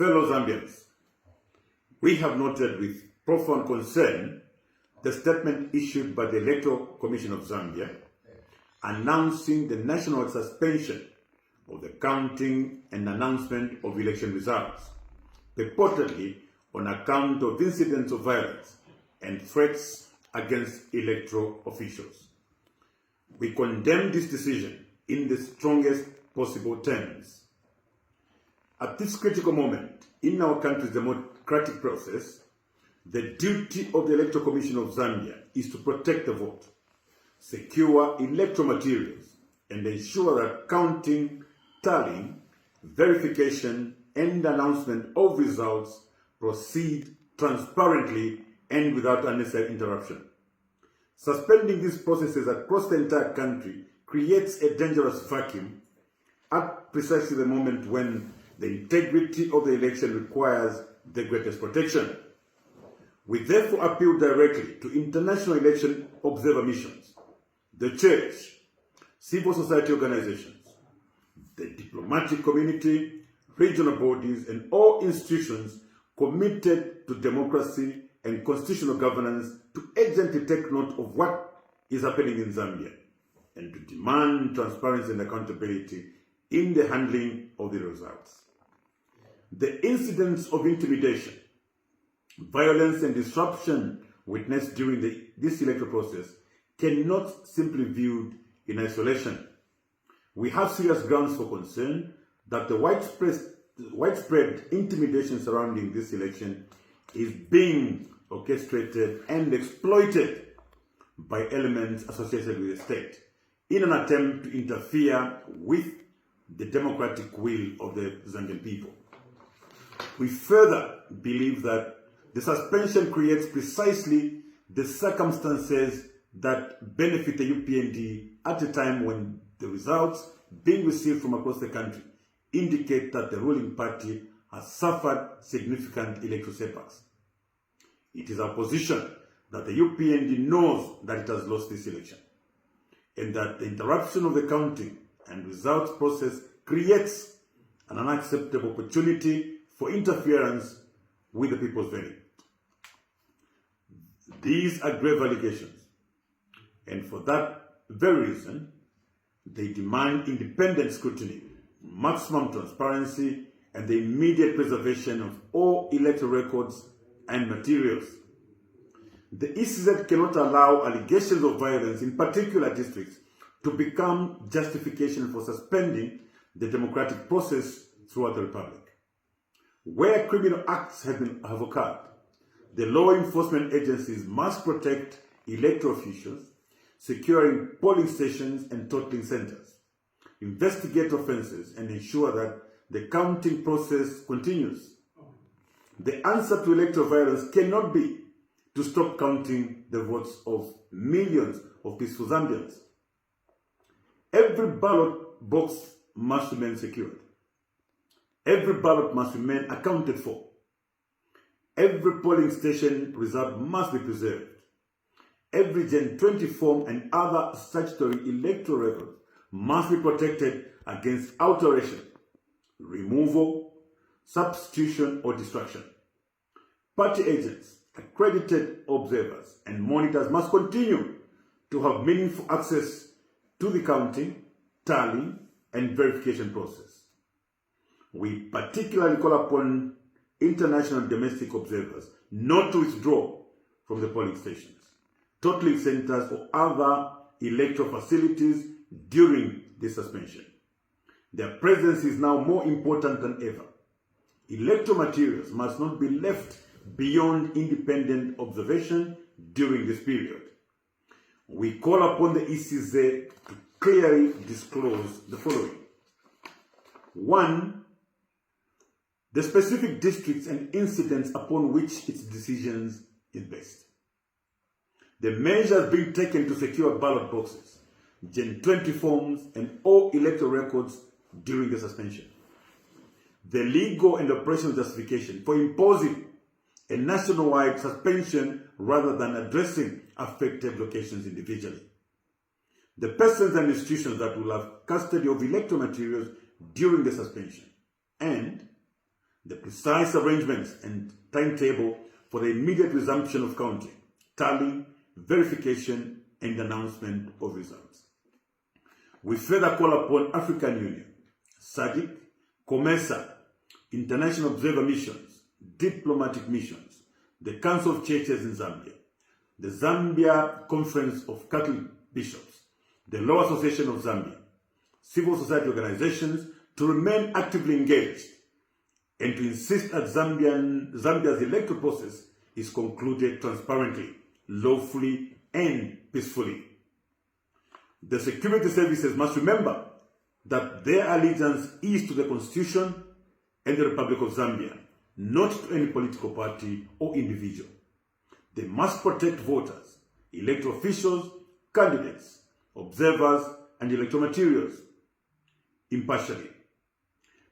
Fellow Zambians, we have noted with profound concern the statement issued by the Electoral Commission of Zambia announcing the national suspension of the counting and announcement of election results, purportedly on account of incidents of violence and threats against electoral officials. We condemn this decision in the strongest possible terms. At this critical moment in our country's democratic process, the duty of the Electoral Commission of Zambia is to protect the vote, secure electoral materials, and ensure that counting, tallying, verification, and announcement of results proceed transparently and without unnecessary interruption. Suspending these processes across the entire country creates a dangerous vacuum at precisely the moment when the integrity of the election requires the greatest protection. We therefore appeal directly to international election observer missions, the church, civil society organizations, the diplomatic community, regional bodies, and all institutions committed to democracy and constitutional governance to urgently take note of what is happening in Zambia and to demand transparency and accountability in the handling of the results. The incidents of intimidation, violence, and disruption witnessed during this electoral process cannot simply be viewed in isolation. We have serious grounds for concern that the widespread intimidation surrounding this election is being orchestrated and exploited by elements associated with the state in an attempt to interfere with the democratic will of the Zambian people. We further believe that the suspension creates precisely the circumstances that benefit the UPND at a time when the results being received from across the country indicate that the ruling party has suffered significant electoral setbacks. It is our position that the UPND knows that it has lost this election and that the interruption of the counting and results process creates an unacceptable opportunity for interference with the people's verdict. These are grave allegations, and for that very reason, they demand independent scrutiny, maximum transparency, and the immediate preservation of all electoral records and materials. The ECZ cannot allow allegations of violence in particular districts to become justification for suspending the democratic process throughout the Republic. Where criminal acts have occurred, the law enforcement agencies must protect electoral officials, securing polling stations and totaling centers, investigate offenses, and ensure that the counting process continues. The answer to electoral violence cannot be to stop counting the votes of millions of peaceful Zambians. Every ballot box must remain secured. Every ballot must remain accounted for. Every polling station result must be preserved. Every Gen 20 form and other statutory electoral records must be protected against alteration, removal, substitution, or destruction. Party agents, accredited observers, and monitors must continue to have meaningful access to the counting, tallying, and verification process. We particularly call upon international and domestic observers not to withdraw from the polling stations, totaling centers, or other electoral facilities during this suspension. Their presence is now more important than ever. Electoral materials must not be left beyond independent observation during this period. We call upon the ECZ to clearly disclose the following. 1. The specific districts and incidents upon which its decisions is based. The measures being taken to secure ballot boxes, Gen 20 forms, and all electoral records during the suspension. The legal and operational justification for imposing a nationwide suspension rather than addressing affected locations individually. The persons and institutions that will have custody of electoral materials during the suspension, and the precise arrangements and timetable for the immediate resumption of counting, tally, verification, and announcement of results. We further call upon African Union, SADC, COMESA, international observer missions, diplomatic missions, the Council of Churches in Zambia, the Zambia Conference of Catholic Bishops, the Law Association of Zambia, civil society organizations to remain actively engaged and to insist that Zambia's electoral process is concluded transparently, lawfully, and peacefully. The security services must remember that their allegiance is to the Constitution and the Republic of Zambia, not to any political party or individual. They must protect voters, electoral officials, candidates, observers, and electoral materials impartially.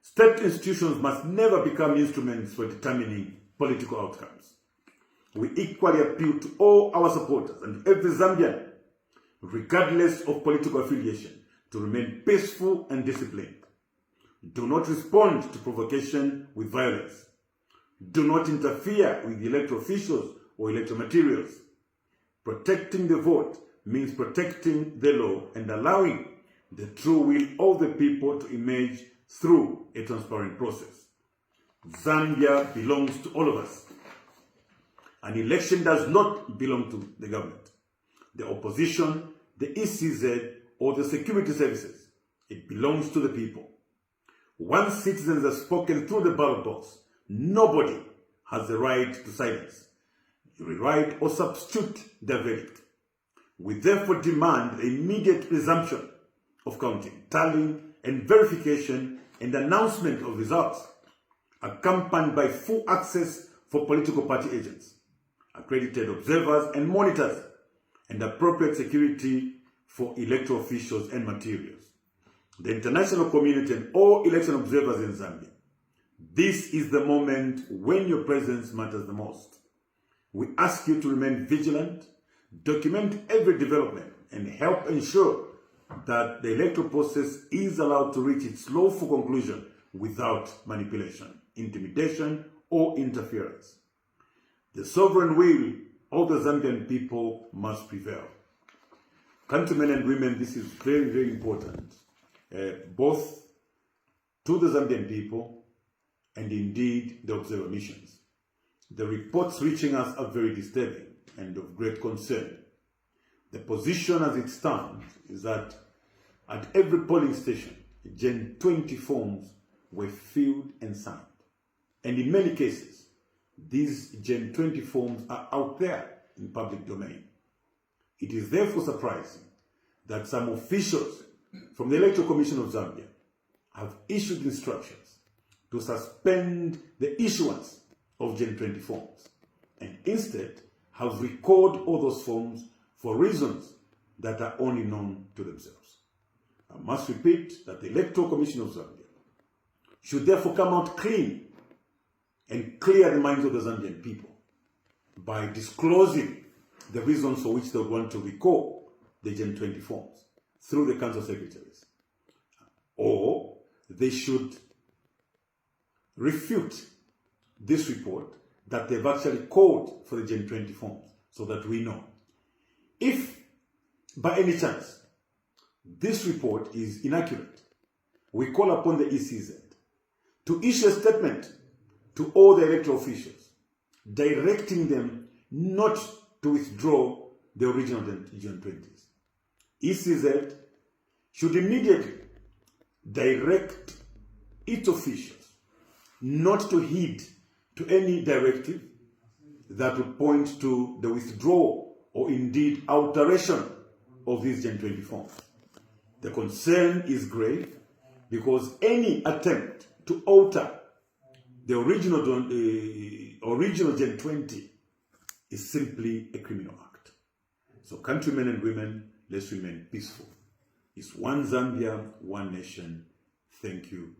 State institutions must never become instruments for determining political outcomes. We equally appeal to all our supporters and every Zambian, regardless of political affiliation, to remain peaceful and disciplined. Do not respond to provocation with violence. Do not interfere with electoral officials or electoral materials. Protecting the vote means protecting the law and allowing the true will of the people to emerge through a transparent process. Zambia belongs to all of us. An election does not belong to the government, the opposition, the ECZ, or the security services. It belongs to the people. Once citizens have spoken through the ballot box, nobody has the right to silence, rewrite, or substitute their verdict. We therefore demand the immediate resumption of counting, tallying, and verification and announcement of results, accompanied by full access for political party agents, accredited observers and monitors, and appropriate security for electoral officials and materials. The international community and all election observers in Zambia, this is the moment when your presence matters the most. We ask you to remain vigilant, document every development, and help ensure that the electoral process is allowed to reach its lawful conclusion without manipulation, intimidation, or interference. The sovereign will of the Zambian people must prevail. Countrymen and women, this is very, very important, both to the Zambian people and indeed the observer missions. The reports reaching us are very disturbing and of great concern. The position as it stands is that at every polling station, Gen 20 forms were filled and signed. And in many cases, these Gen 20 forms are out there in public domain. It is therefore surprising that some officials from the Electoral Commission of Zambia have issued instructions to suspend the issuance of Gen 20 forms and instead have recalled all those forms for reasons that are only known to themselves. I must repeat that the Electoral Commission of Zambia should therefore come out clean and clear the minds of the Zambian people by disclosing the reasons for which they want to recall the Gen 20 forms through the council secretaries. Or they should refute this report that they've actually called for the Gen 20 forms so that we know. If by any chance this report is inaccurate, we call upon the ECZ to issue a statement to all the electoral officials, directing them not to withdraw the original Gen 20s. ECZ should immediately direct its officials not to heed to any directive that would point to the withdrawal or indeed alteration of these Gen 20 forms. The concern is grave because any attempt to alter the original Gen 20 is simply a criminal act. So countrymen and women, let's remain peaceful. It's one Zambia, one nation. Thank you.